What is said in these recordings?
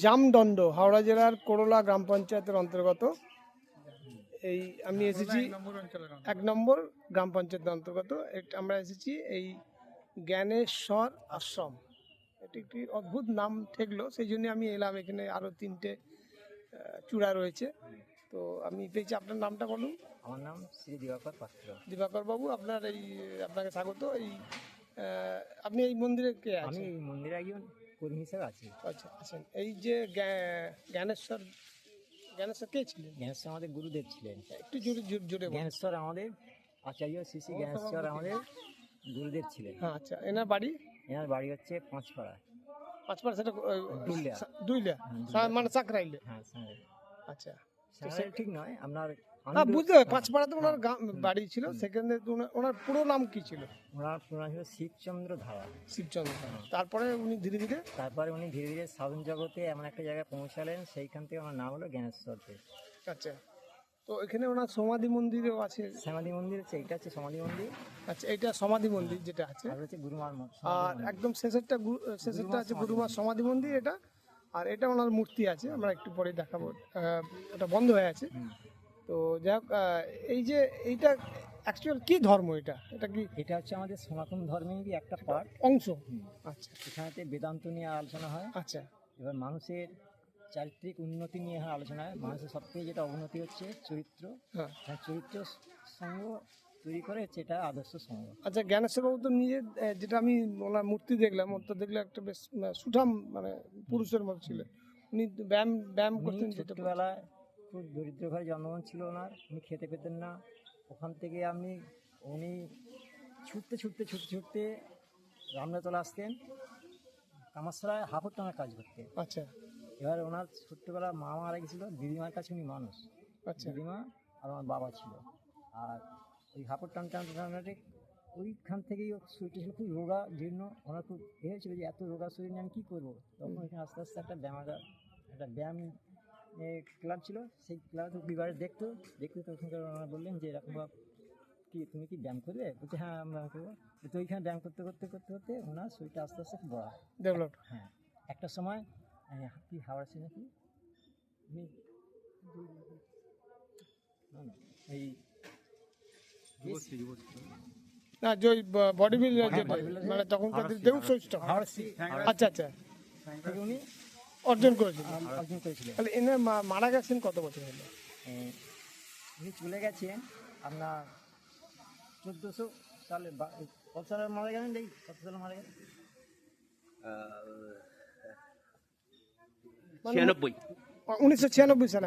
জামদণ্ড হাওড়া জেলার করোলা গ্রাম পঞ্চায়েতের অন্তর্গত। এই আমি এসেছি 1 নম্বর গ্রাম পঞ্চায়েতের অন্তর্গত। আমরা এসেছি এই জ্ঞানেশ্বর আশ্রম। এটি একটি অদ্ভুত নাম ঠেকলো, সেই জন্য আমি এলাম। এখানে আরও 3টে চূড়া রয়েছে। তো আমি পেয়েছি। আপনার নামটা বলুন। আমার নাম শ্রী দিবাকর পাত্র। দিবাকর বাবু, আপনাকে স্বাগত। আপনি এই মন্দিরে কে আমি আছেন? এই মন্দিরে একজন কর্মী হিসেবে আছি। আচ্ছা, আছেন। এই যে জ্ঞানেশ্বর কে ছিলেন? জ্ঞানেশ্বর আমাদের গুরুদেব ছিলেন। একটু জোরে বলুন। জ্ঞানেশ্বর আমাদের আচার্য শ্রী শ্রী জ্ঞানেশ্বর আমাদের গুরুদেব ছিলেন। হ্যাঁ, আচ্ছা। এনার বাড়ি? এনার বাড়ি হচ্ছে পাঁচপাড়া। পাঁচপাড়া, সেটা দুইলা। মানে চাকরাইলে। হ্যাঁ, আচ্ছা, ঠিক নয়, আপনার বুঝতে হবে। পাঁচপাড়াতে ওনার বাড়ি ছিল। সেখানে ওনার পুরো নাম কি ছিল? ওনার পুরো নাম ছিল শিবচন্দ্র ধারা। শিবচন্দ্র ধারা। তারপরে উনি ধীরে ধীরে সাধন জগতে এমন একটা জায়গায় পৌঁছালেন, সেইখান থেকে ওনার নাম হলো জ্ঞানেশ্বর দেব। আচ্ছা। তো এখানে ওনার সমাধি মন্দিরও আছে। সমাধি মন্দির হচ্ছে, এইটা হচ্ছে সমাধি মন্দির। আচ্ছা, এইটা সমাধি মন্দির যেটা আছে। আর হচ্ছে গুরুমার আর একদম শেষেরটা আছে গুরুমার সমাধি মন্দির এটা। আর এটা ওনার মূর্তি আছে, আমরা একটু পরে দেখাবো। ওটা বন্ধ হয়ে আছে। তো যাই হোক, এই যে এইটা অ্যাকচুয়াল কি ধর্ম? এটা কি? এটা হচ্ছে আমাদের সনাতন ধর্মেরই একটা পার্ট, অংশ। আচ্ছা, এখানেতে বেদান্ত নিয়ে আলোচনা হয়। আচ্ছা। এবার মানুষের চারিত্রিক উন্নতি নিয়ে আলোচনা হয়। মানুষের সবথেকে যেটা উন্নতি হচ্ছে চরিত্র। হ্যাঁ, চরিত্র সঙ্গ তৈরি করে হচ্ছে এটা আদর্শ সঙ্গ। আচ্ছা। জ্ঞানেশ্বর বাবু তো নিজে, যেটা আমি ওনার মূর্তি দেখলাম, ওর তো দেখলে একটা বেশ সুঠাম, মানে পুরুষের মতো ছিল। উনি ব্যায়াম করতেন। ছোটবেলায় খুব দরিদ্র ঘরে জন্মগ্রহণ ছিল ওনার। উনি খেতে পেতেন না। ওখান থেকে উনি ছুটতে রামনাতলা আসতেন, কামারশালায় হাফড় টানার কাজ করতেন। আচ্ছা, এবার ওনার ছোট্টবেলা মা মারা গেছিল, দিদিমার কাছে উনি মানুষ। আচ্ছা। দিদিমা আর আমার বাবা ছিল। আর ওই হাফড় টানতে ওইখান থেকেই শরীরটা ছিল খুব রোগা জীর্ণ। ওনার খুব হয়েছিল যে এত রোগা শরীর নিয়ে আমি কী করবো। তখন ওইখানে আস্তে আস্তে একটা ব্যায়াম ক্লাব ছিল। সেই ক্লাবে বিবারে দেখতে তখনকার ওনারা বললেন যে এরকম তুমি কি ব্যায়াম করবে? বলছে হ্যাঁ, আমি ব্যায়াম করবো। তো ওইখানে ব্যায়াম করতে ওনার শরীরটা আস্তে আস্তে বড়া ডেভেলপ। হ্যাঁ, একটা সময় কি হাওড়া ছিল নাকি এই না, যে বডি বিল্ডার, মানে তখনকার দেউর শরীরটা। আচ্ছা, আচ্ছা। উনি অর্জন করেছিলেন। তাহলে এনে মারা গেছেন কত বছর হলো? উনি চলে গেছেন আপনার 1400 সালে। কত সালে মারা গেলেন? কত সালে মারা গেলেন? 1996 সালে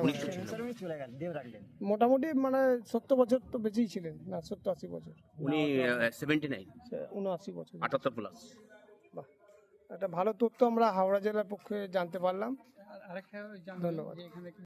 উনি চলে গেলেন, দেব রাখলেন। মোটামুটি মানে 70 বছর তো বেঁচেই ছিলেন না? 70-80 বছর। উনি 79 79 বছর। 78 প্লাস। বাহ, একটা ভালো তথ্য আমরা হাওড়া জেলার পক্ষে জানতে পারলাম। ধন্যবাদ।